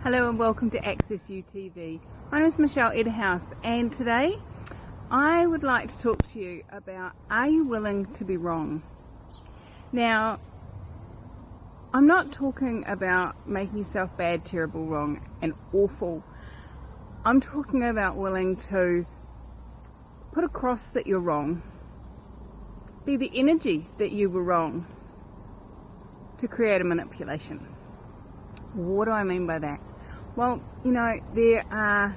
Hello and welcome to Access UTV. My name is Michelle Edhouse and today I would like to talk to you about, are you willing to be wrong? Now, I'm not talking about making yourself bad, terrible, wrong and awful. I'm talking about willing to put across that you're wrong, be the energy that you were wrong to create a manipulation. What do I mean by that? Well, you know, there are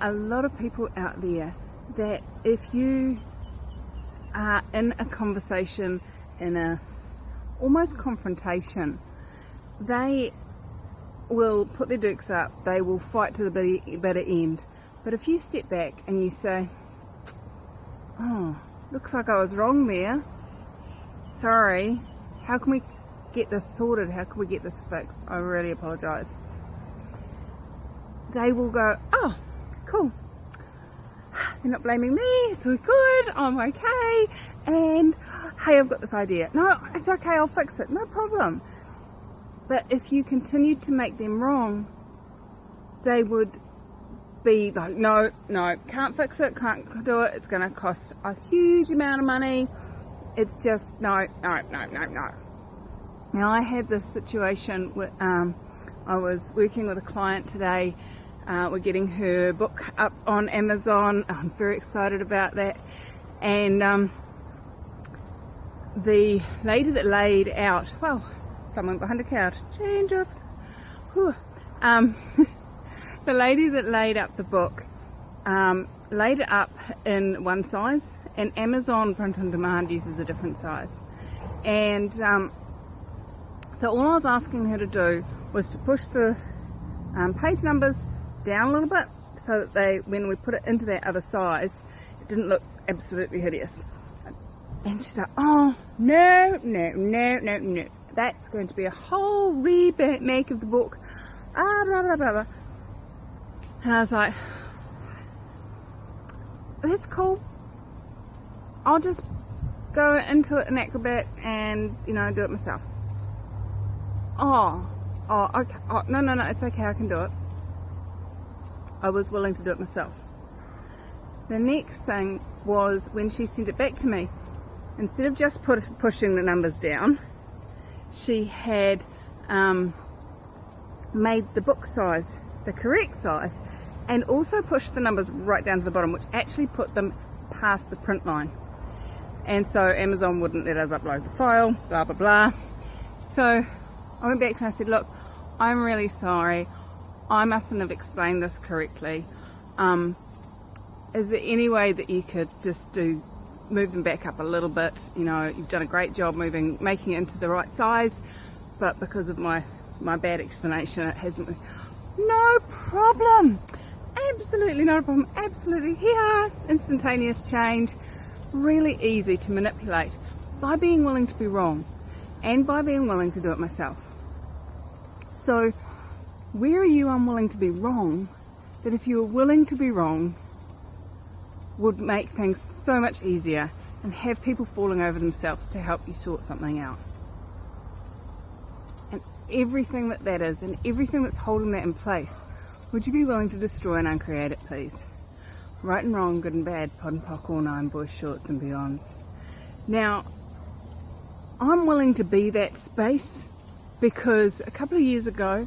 a lot of people out there that if you are in a conversation, in a almost confrontation, they will put their dukes up, they will fight to the bitter end. But if you step back and you say, oh, looks like I was wrong there, sorry, how can we get this sorted, how can we get this fixed, I really apologise. They will go, oh, cool, they're not blaming me, it's all good, I'm okay, and hey, I've got this idea. No, it's okay, I'll fix it, no problem. But if you continue to make them wrong, they would be like, no, can't fix it, can't do it, it's going to cost a huge amount of money, it's just, no. Now, I had this situation with, I was working with a client today. We're getting her book up on Amazon. I'm very excited about that. And the lady that laid out, well, someone behind the couch, change up. The lady that laid up the book laid it up in one size, and Amazon print on demand uses a different size. And so all I was asking her to do was to push the page numbers down a little bit so that they, when we put it into that other size, it didn't look absolutely hideous. And she's like, oh, no, that's going to be a whole remake of the book, blah, blah, blah, blah. And I was like, that's cool, I'll just go into it in Acrobat and, you know, do it myself. Oh, okay. Oh, no, it's okay, I can do it. I was willing to do it myself. The next thing was when she sent it back to me, instead of just pushing the numbers down, she had made the book size the correct size and also pushed the numbers right down to the bottom, which actually put them past the print line. And so Amazon wouldn't let us upload the file, blah, blah, blah. So I went back and I said, look, I'm really sorry, I mustn't have explained this correctly. Is there any way that you could just move them back up a little bit? You know, you've done a great job making it into the right size, but because of my bad explanation, it hasn't. No problem, absolutely not a problem, absolutely here, instantaneous change, really easy to manipulate by being willing to be wrong and by being willing to do it myself. So where are you unwilling to be wrong that if you were willing to be wrong would make things so much easier and have people falling over themselves to help you sort something out? And everything that is and everything that's holding that in place, would you be willing to destroy and uncreate it, please? Right and wrong, good and bad, pod and pock, all nine, boys, shorts and beyonds. Now, I'm willing to be that space because a couple of years ago,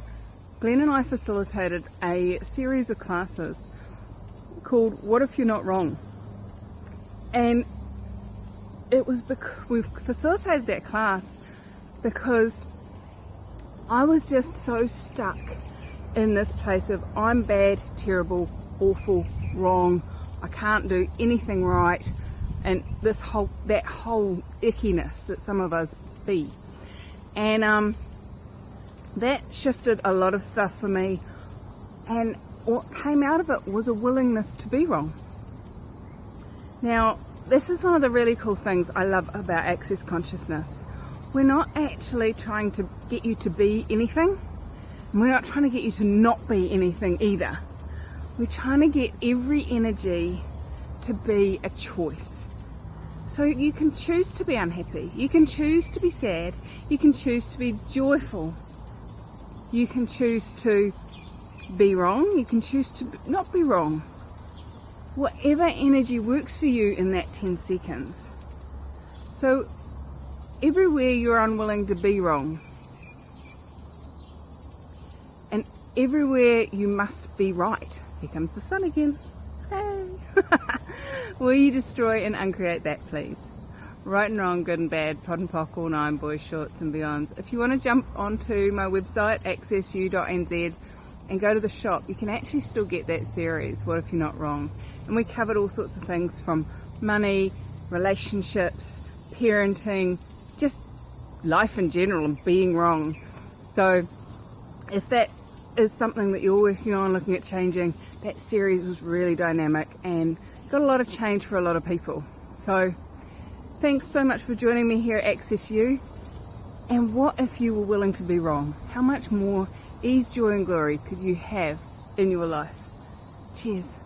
Glenn and I facilitated a series of classes called What If You're Not Wrong? And it was because we facilitated that class because I was just so stuck in this place of I'm bad, terrible, awful, wrong, I can't do anything right, and that whole ickiness that some of us be. And that shifted a lot of stuff for me, and what came out of it was a willingness to be wrong. Now, this is one of the really cool things I love about Access Consciousness. We're not actually trying to get you to be anything, and we're not trying to get you to not be anything either. We're trying to get every energy to be a choice. So you can choose to be unhappy, you can choose to be sad, You can choose to be joyful. You can choose to be wrong. You can choose to not be wrong. Whatever energy works for you in that 10 seconds. So everywhere you're unwilling to be wrong, and everywhere you must be right. Here comes the sun again. Hey! Will you destroy and uncreate that, please? Right and wrong, good and bad, pod and pock, all nine, boys, shorts and beyonds. If you want to jump onto my website, accessu.nz, and go to the shop, you can actually still get that series, What If You're Not Wrong? And we covered all sorts of things from money, relationships, parenting, just life in general and being wrong. So if that is something that you're working on, looking at changing, that series was really dynamic and got a lot of change for a lot of people. So thanks so much for joining me here at Access You. And what if you were willing to be wrong? How much more ease, joy and glory could you have in your life? Cheers.